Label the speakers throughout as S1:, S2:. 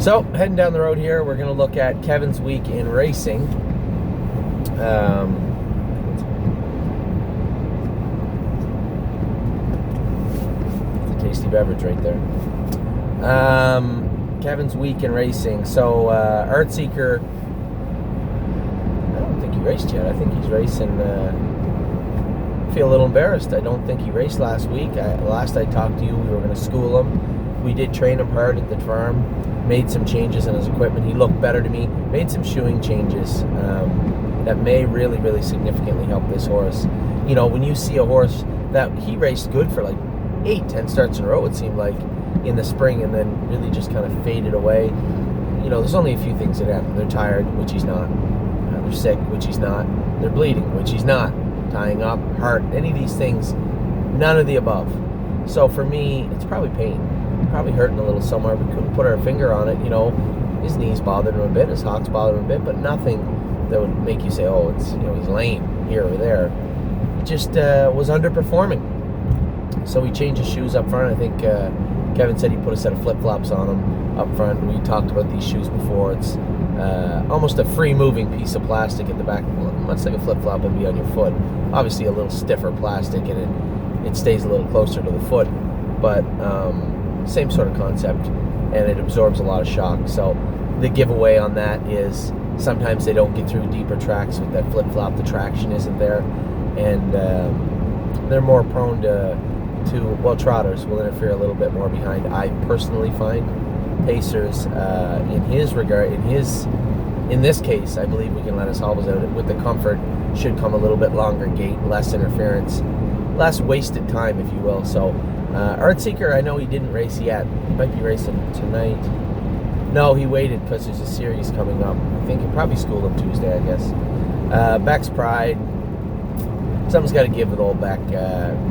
S1: So, heading down the road here, we're going to look at Kevin's week in racing. It's a tasty beverage right there. Kevin's week in racing. So, Earthseeker, I don't think he raced yet. I think he's racing. I feel a little embarrassed. I don't think he raced last week. Last I talked to you, we were going to school him. We did train him hard at the farm. Made some changes in his equipment. He looked better to me. Made some shoeing changes that may really, really significantly help this horse. You know, when you see a horse that he raced good for like 8-10 starts in a row, it seemed like, in the spring, and then really just kind of faded away. You know, there's only a few things that happen. They're tired, which he's not. They're sick, which he's not. They're bleeding, which he's not. Tying up, heart, any of these things, none of the above. So for me, it's probably pain. Probably hurting a little somewhere. We couldn't put our finger on it. You know, his knees bothered him a bit, his hocks bothered him a bit, but nothing that would make you say, oh, it's, you know, he's lame here or there. He just was underperforming. So we changed his shoes up front. I think Kevin said he put a set of flip-flops on him up front. We talked about these shoes before. It's almost a free-moving piece of plastic at the back, much like a flip-flop would be on your foot. Obviously a little stiffer plastic, and it stays a little closer to the foot, but same sort of concept, and it absorbs a lot of shock. So the giveaway on that is sometimes they don't get through deeper tracks with that flip-flop. The traction isn't there, and they're more prone to trotters will interfere a little bit more behind. I personally find pacers in this case, I believe we can let us hobbles out with the comfort. Should come a little bit longer gait, less interference, less wasted time, if you will. So Earthseeker, I know he didn't race yet. He might be racing tonight. No, he waited because there's a series coming up. I think he probably schooled him Tuesday, I guess. Beck's Pride. Something's got to give with old Beck.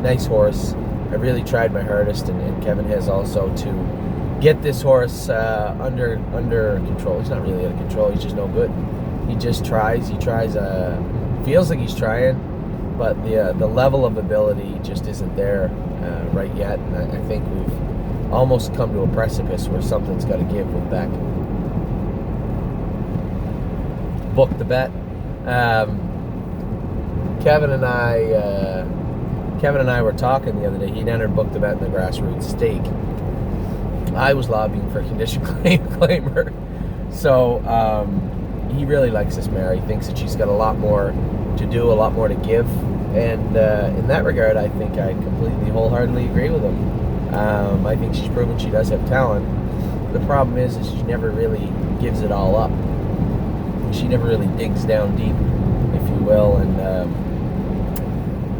S1: Nice horse. I really tried my hardest, and Kevin has also, to get this horse under control. He's not really under control. He's just no good. He just tries. He tries. Feels like he's trying, but the level of ability just isn't there right yet. And I think we've almost come to a precipice where something's got to give with Beck. Book the bet. Kevin and I were talking the other day. He'd entered Book the Bet in the grassroots stake. I was lobbying for a condition claimer. So he really likes this mare. He thinks that she's got a lot more to do, a lot more to give. And in that regard, I think I completely, wholeheartedly agree with him. I think she's proven she does have talent. The problem is she never really gives it all up. She never really digs down deep, if you will. And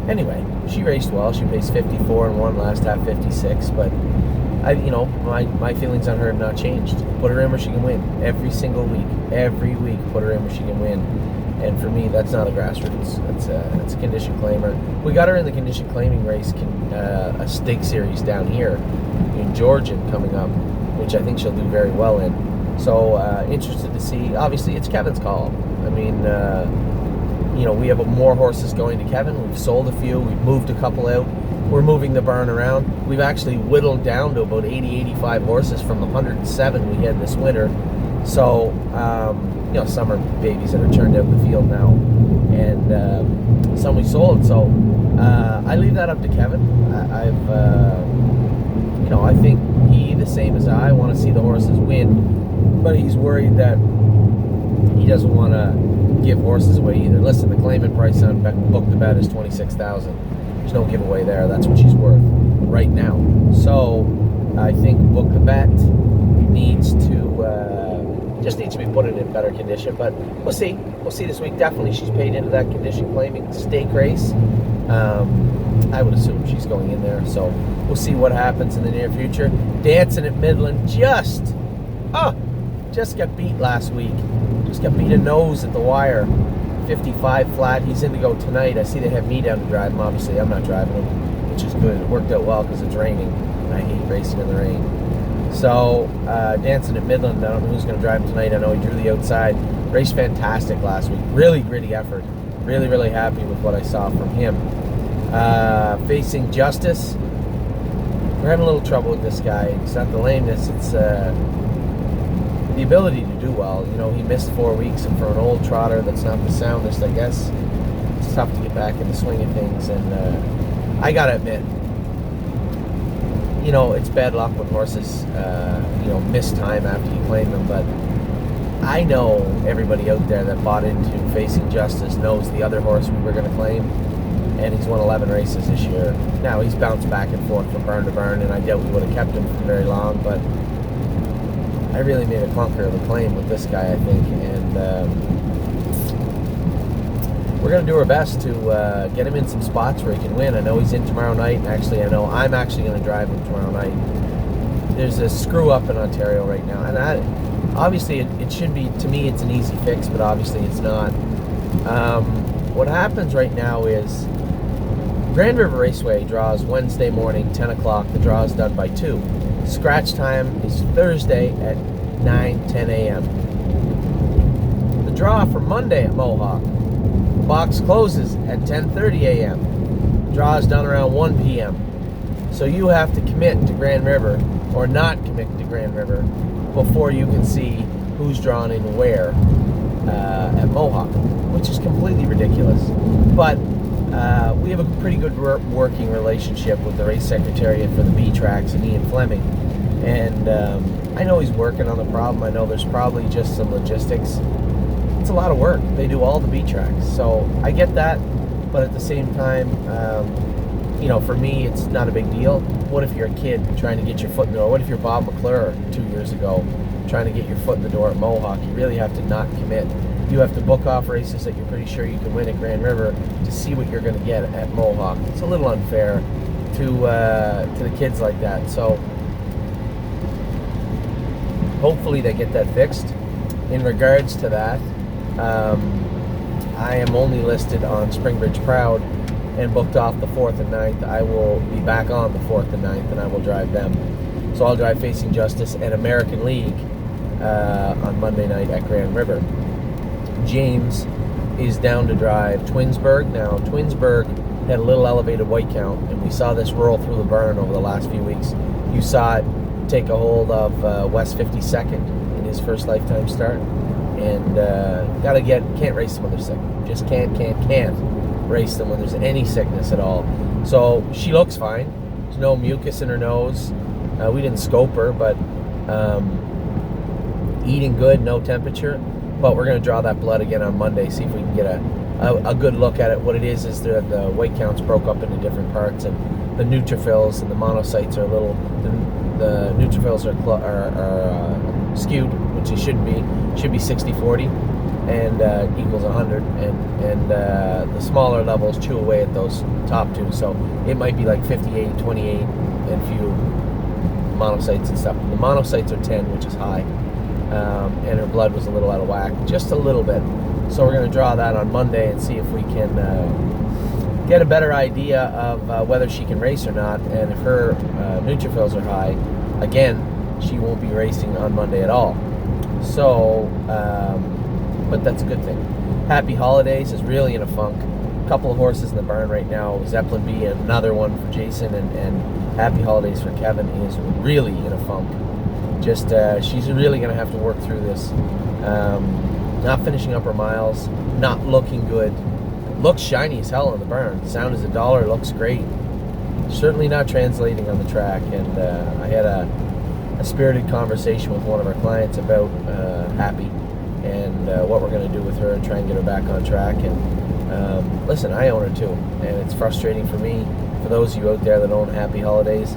S1: anyway, she raced well. She placed 54 and won last half 56. But my feelings on her have not changed. Put her in where she can win every single week. Every week, put her in where she can win. And for me, that's not a grassroots. That's a condition claimer. We got her in the condition claiming race, a stake series down here in Georgian coming up, which I think she'll do very well in. So interested to see. Obviously, it's Kevin's call. I mean, we have more horses going to Kevin. We've sold a few. We've moved a couple out. We're moving the barn around. We've actually whittled down to about 80, 85 horses from the 107 we had this winter. So, some are babies that are turned out in the field now, and some we sold. So, I leave that up to Kevin. I think he, the same as I, want to see the horses win, but he's worried that he doesn't want to give horses away either. Listen, the claimant price on Book the Bet is $26,000. There's no giveaway there. That's what she's worth right now. So I think Book the Bet needs to be put in better condition. But we'll see. We'll see this week. Definitely, she's paid into that condition claiming stake race. I would assume she's going in there. So we'll see what happens in the near future. Dancing at Midland just got beat last week. Just got beat a nose at the wire. 55 flat. He's in to go tonight. I see they have me down to drive him. Obviously, I'm not driving him, which is good. It worked out well because it's raining, and I hate racing in the rain. So, dancing at Midland. I don't know who's going to drive him tonight. I know he drew the outside. Raced fantastic last week. Really gritty effort. Really, really happy with what I saw from him. Facing Justice. We're having a little trouble with this guy. It's not the lameness. It's the ability to do well. You know, he missed 4 weeks, and for an old trotter that's not the soundest, I guess, it's tough to get back in the swing of things. And I gotta admit, you know, it's bad luck when horses, you know, miss time after you claim them, but I know everybody out there that bought into Facing Justice knows the other horse we were going to claim, and he's won 11 races this year. Now, he's bounced back and forth from barn to barn, and I doubt we would have kept him for very long, but I really made a clunker of a claim with this guy, I think, and we're going to do our best to get him in some spots where he can win. I know he's in tomorrow night, and actually I know I'm actually going to drive him tomorrow night. There's a screw up in Ontario right now, and obviously it should be, to me, it's an easy fix, but obviously it's not. What happens right now is Grand River Raceway draws Wednesday morning, 10 o'clock. The draw is done by 2. Scratch time is Thursday at 9:10 a.m. The draw for Monday at Mohawk, the box closes at 10:30 a.m. Draw is done around 1 p.m. So you have to commit to Grand River or not commit to Grand River before you can see who's drawn in where at Mohawk, which is completely ridiculous. But we have a pretty good working relationship with the race secretariat for the B tracks and Ian Fleming, and I know he's working on the problem. I know there's probably just some logistics. It's a lot of work. They do all the B tracks, so I get that, but at the same time, you know, for me, it's not a big deal. What if you're a kid trying to get your foot in the door? What if you're Bob McClure 2 years ago trying to get your foot in the door at Mohawk? You really have to not commit. You have to book off races that you're pretty sure you can win at Grand River to see what you're going to get at Mohawk. It's a little unfair to the kids like that. So hopefully they get that fixed. In regards to that, I am only listed on Springbridge Proud and booked off the 4th and 9th. I will be back on the 4th and 9th, and I will drive them. So I'll drive Facing Justice and American League on Monday night at Grand River. James is down to drive Twinsburg. Now, Twinsburg had a little elevated white count, and we saw this roll through the barn over the last few weeks. You saw it take a hold of West 52nd in his first lifetime start, and can't race them when they're sick. Just can't race them when there's any sickness at all. So she looks fine. There's no mucus in her nose. We didn't scope her, but eating good, no temperature. But we're going to draw that blood again on Monday, see if we can get a good look at it. What it is the weight counts broke up into different parts, and the neutrophils and the monocytes are a little. The neutrophils are skewed, which it shouldn't be. Should be 60-40 and equals 100, and the smaller levels chew away at those top two. So it might be like 58, 28, and few monocytes and stuff. The monocytes are 10, which is high. And her blood was a little out of whack, just a little bit. So we're going to draw that on Monday and see if we can get a better idea of whether she can race or not. And if her neutrophils are high, again, she won't be racing on Monday at all. So, but that's a good thing. Happy Holidays is really in a funk. A couple of horses in the barn right now. Zeppelin B, another one for Jason, and Happy Holidays for Kevin is really in a funk. Just she's really going to have to work through this. Not finishing up her miles, not looking good. Looks shiny as hell in the barn. Sound as a dollar, looks great. Certainly not translating on the track. And I had a spirited conversation with one of our clients about Happy and what we're going to do with her and try and get her back on track. And listen, I own her too, and it's frustrating for me. For those of you out there that own Happy Holidays,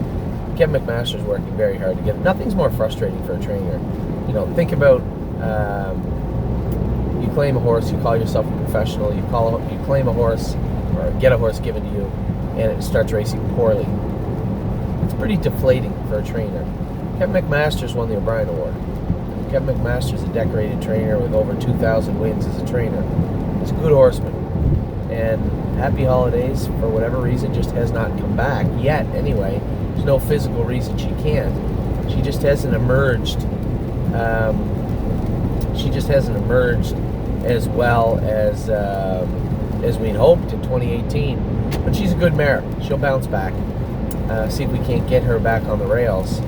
S1: Kevin McMaster's working very hard to get it. Nothing's more frustrating for a trainer. You know, think about you claim a horse, you call yourself a professional, you claim a horse or get a horse given to you, and it starts racing poorly. It's pretty deflating for a trainer. Kevin McMaster's won the O'Brien Award. Kevin McMaster's a decorated trainer with over 2,000 wins as a trainer. He's a good horseman. And Happy Holidays, for whatever reason, just has not come back yet anyway. There's no physical reason she can't. She just hasn't emerged. As well as we'd hoped in 2018. But she's a good mare. She'll bounce back. See if we can't get her back on the rails.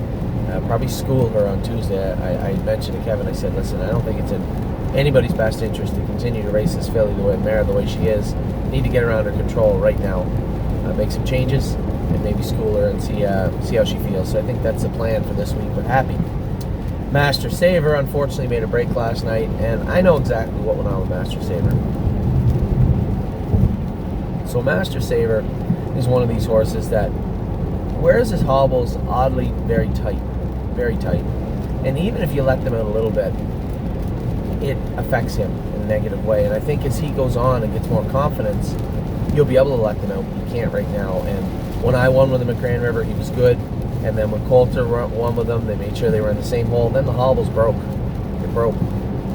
S1: probably school her on Tuesday. I mentioned to Kevin, I said, listen, I don't think it's in anybody's best interest to continue to race this filly the way she is. Need to get her under control right now. Make some changes and maybe school her and see how she feels. So I think that's the plan for this week. But happy. Master Saver unfortunately made a break last night, and I know exactly what went on with Master Saver. So Master Saver is one of these horses that wears his hobbles oddly very tight. And even if you let them out a little bit, it affects him in a negative way. And I think as he goes on and gets more confidence, you'll be able to let them out. You can't right now. And when I won with him at Grand River, he was good. And then when Coulter won with them, they made sure they were in the same hole. Then the hobbles broke. It broke.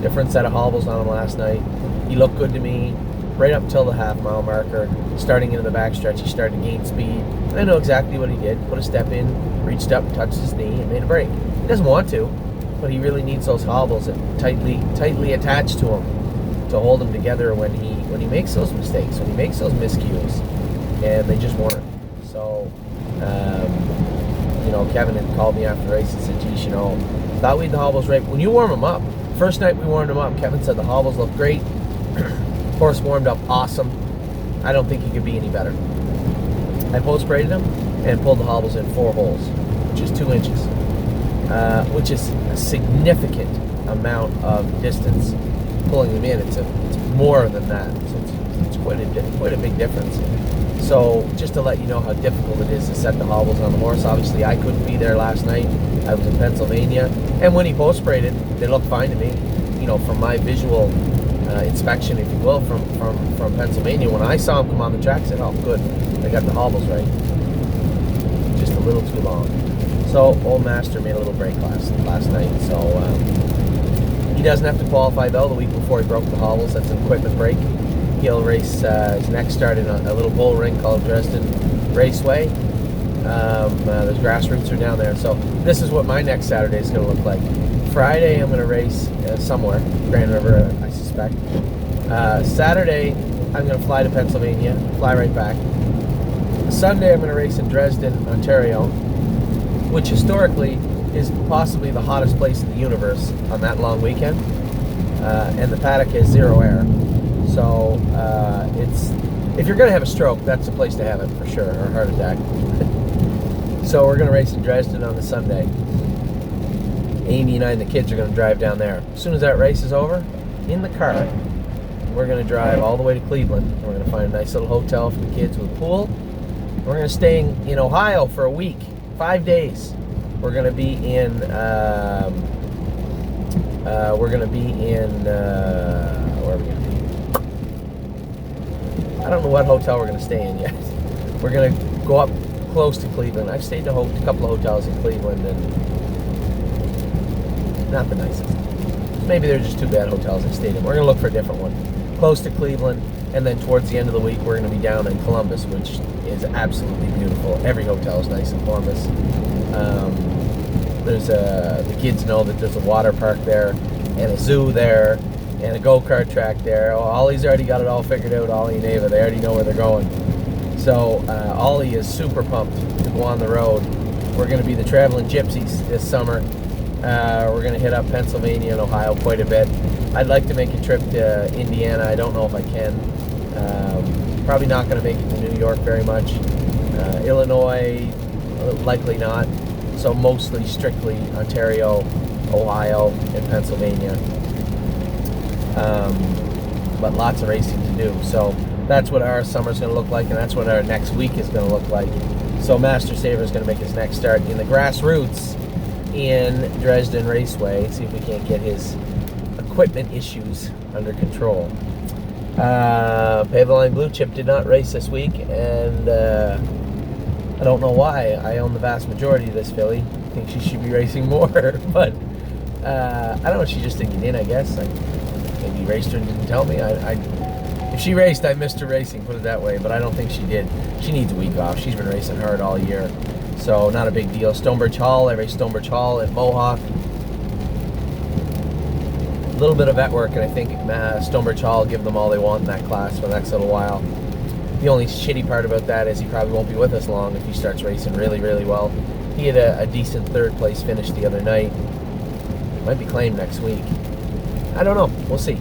S1: Different set of hobbles on him last night. He looked good to me right up until the half-mile marker. Starting into the backstretch, he started to gain speed. And I know exactly what he did. Put a step in, reached up, touched his knee, and made a break. He doesn't want to, but he really needs those hobbles tightly attached to him to hold him together when he makes those mistakes, when he makes those miscues, and they just weren't. So, Kevin had called me after the race and said, geez, thought we had the hobbles right. When you warm him up, first night we warmed him up, Kevin said the hobbles looked great. Horse warmed up awesome. I don't think he could be any better. I post-braided him and pulled the hobbles in 4 holes, which is 2 inches, which is a significant amount of distance pulling them in. It's more than that. So it's quite a big difference. So just to let you know how difficult it is to set the hobbles on the horse. Obviously, I couldn't be there last night. I was in Pennsylvania, and when he post-braided, they looked fine to me. From my visual inspection, if you will, from Pennsylvania, when I saw him come on the track, I said, "Oh, good, I got the hobbles right." Just a little too long. So Old Master made a little break last night. So he doesn't have to qualify though. The week before he broke the hobbles, that's an equipment break. He'll race his next start in a little bull ring called Dresden Raceway. There's grassroots are down there. So this is what my next Saturday is going to look like. Friday I'm going to race somewhere, Grand River, I suspect. Saturday I'm going to fly to Pennsylvania, fly right back. Sunday I'm going to race in Dresden, Ontario, which historically is possibly the hottest place in the universe on that long weekend. And the paddock has 0 air. So if you're going to have a stroke, that's the place to have it for sure, or a heart attack. So we're going to race in Dresden on the Sunday. Amy and I and the kids are going to drive down there. As soon as that race is over, in the car, we're going to drive all the way to Cleveland. And we're going to find a nice little hotel for the kids with a pool. We're going to stay in Ohio for a week, 5 days. We're going to be in. Where are we going to be? I don't know what hotel we're going to stay in yet. We're going to go up close to Cleveland. I've stayed in a couple of hotels in Cleveland, and not the nicest. Maybe they're just too bad hotels I stayed in. We're going to look for a different one. Close to Cleveland, and then towards the end of the week, we're going to be down in Columbus, which is absolutely beautiful. Every hotel is nice in Columbus. The kids know that there's a water park there, and a zoo there, and a go-kart track there. Ollie's already got it all figured out, Ollie and Ava. They already know where they're going. So Ollie is super pumped to go on the road. We're going to be the traveling gypsies this summer. We're going to hit up Pennsylvania and Ohio quite a bit. I'd like to make a trip to Indiana. I don't know if I can. Probably not going to make it to New York very much. Illinois, likely not. So mostly strictly Ontario, Ohio, and Pennsylvania. But lots of racing to do. So that's what our summer's going to look like, and that's what our next week is going to look like. So Master Saver is going to make his next start in the grassroots in Dresden Raceway. See if we can't get his equipment issues under control. Pave-the-Line Blue Chip did not race this week, and I don't know why. I own the vast majority of this filly. I think she should be racing more, but I don't know. She just didn't get in, I guess. Maybe raced her and didn't tell me. If she raced, I missed her racing, put it that way, but I don't think she did. She needs a week off. She's been racing hard all year, so not a big deal. Stonebridge Hall, I raced Stonebridge Hall at Mohawk. A little bit of vet work, and I think Stonebridge Hall will give them all they want in that class for the next little while. The only shitty part about that is he probably won't be with us long if he starts racing really, really well. He had a decent third place finish the other night. Might be claimed next week. I don't know. We'll see.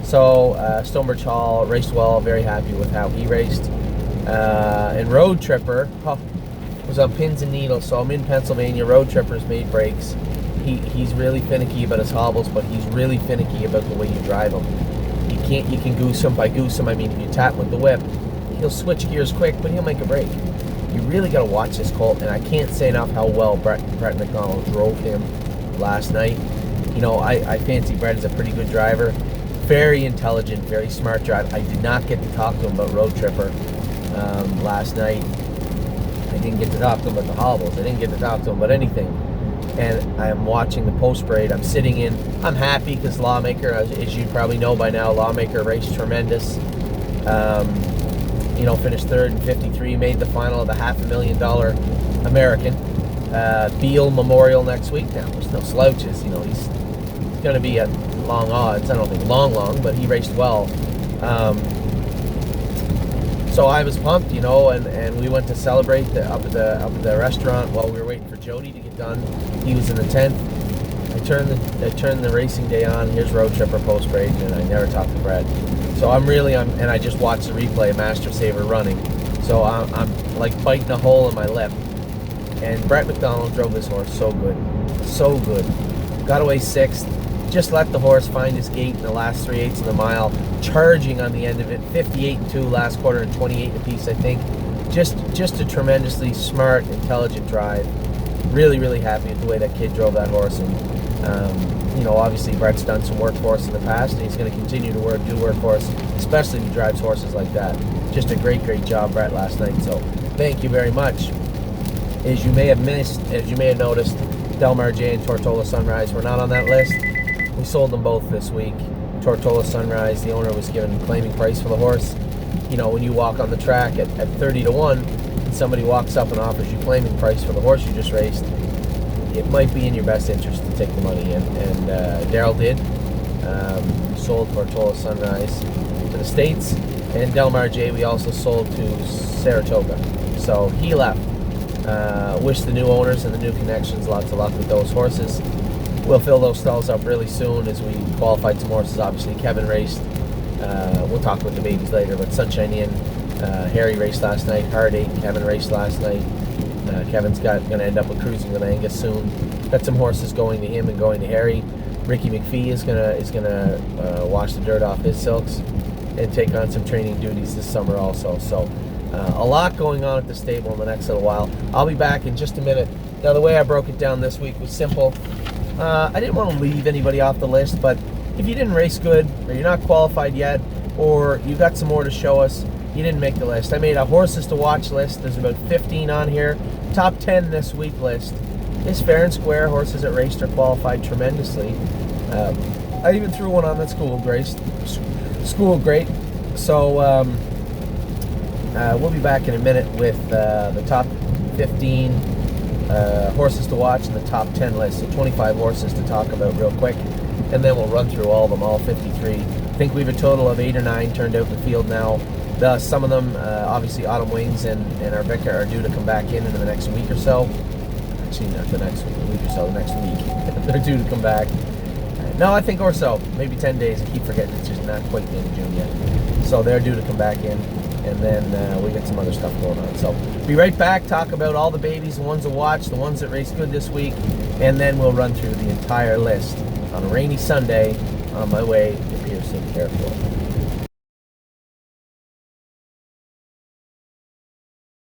S1: So Stonebridge Hall raced well. Very happy with how he raced. And Road Tripper was on pins and needles. So I'm in Pennsylvania. Road Tripper's made breaks. He's really finicky about his hobbles, but he's really finicky about the way you drive him. You can goose him by goose him. I mean, if you tap him with the whip, he'll switch gears quick, but he'll make a break. You really got to watch this colt, and I can't say enough how well Brett McDonald drove him last night. You know, I fancy Brett as a pretty good driver. Very intelligent, very smart drive. I did not get to talk to him about Road Tripper last night. I didn't get to talk to him about the hobbles. I didn't get to talk to him about anything. And I'm watching the post-parade. I'm sitting in. I'm happy because Lawmaker, as you probably know by now, Lawmaker raced tremendous. You know, finished third in 53, made the final of the $500,000 American. Beal Memorial next week. Now, there's no slouches. You know, he's going to be at long odds. I don't think long, but he raced well. So I was pumped, you know, and we went to celebrate up at the restaurant while we were waiting for Jody to get done. He was in the 10th. I turned the racing day on. Here's Road Tripper post parade, and I never talked to Brett. So and I just watched the replay of Master Saver running. So I'm like biting a hole in my lip. And Brett McDonald drove this horse so good. Got away 6th. Just let the horse find his gait in the last 3/8 of the mile, charging on the end of it, 58-2 last quarter and 28 apiece, I think. Just a tremendously smart, intelligent drive. Really happy with the way that kid drove that horse. And you know, obviously Brett's done some work for us in the past, and he's going to continue to do work for us, especially if he drives horses like that. Just a great job, Brett, last night. So thank you very much. As you may have noticed, Delmar J and Tortola Sunrise were not on that list. We sold them both this week. Tortola Sunrise, the owner was given a claiming price for the horse. You know, when you walk on the track at 30-1, and somebody walks up and offers you claiming price for the horse you just raced, it might be in your best interest to take the money in. And Daryl did. Sold Tortola Sunrise to the States. And Delmar J we also sold to Saratoga. So he left. Wish the new owners and the new connections lots of luck with those horses. We'll fill those stalls up really soon as we qualified some horses. Obviously, Kevin raced. We'll talk about the babies later, but Sunshine Inn, Harry raced last night. Hard 8, Kevin raced last night. Kevin's going to end up with cruising with Angus soon. Got some horses going to him and going to Harry. Ricky McPhee is gonna wash the dirt off his silks and take on some training duties this summer also. So a lot going on at the stable in the next little while. I'll be back in just a minute. Now, the way I broke it down this week was simple. I didn't want to leave anybody off the list, but if you didn't race good, or you're not qualified yet, or you got some more to show us, you didn't make the list. I made a horses to watch list. There's about 15 on here. Top 10 this week list is fair and square. Horses that raced or qualified tremendously. I even threw one on that school great. So we'll be back in a minute with the top 15 horses to watch and the top 10 list. So 25 horses to talk about real quick, and then we'll run through all of them, all 53. I think we have a total of 8 or 9 turned out in the field now. Some of them, obviously Autumn Wings and Arbeca are due to come back in the next week or so. Actually, not the next week or so, the next week. They're due to come back. No, I think or so. Maybe 10 days. I keep forgetting it's just not quite the end of June yet. So they're due to come back in. And then we got some other stuff going on. So be right back, talk about all the babies, the ones to watch, the ones that raced good this week, and then we'll run through the entire list on a rainy Sunday on my way to Pearson Airport.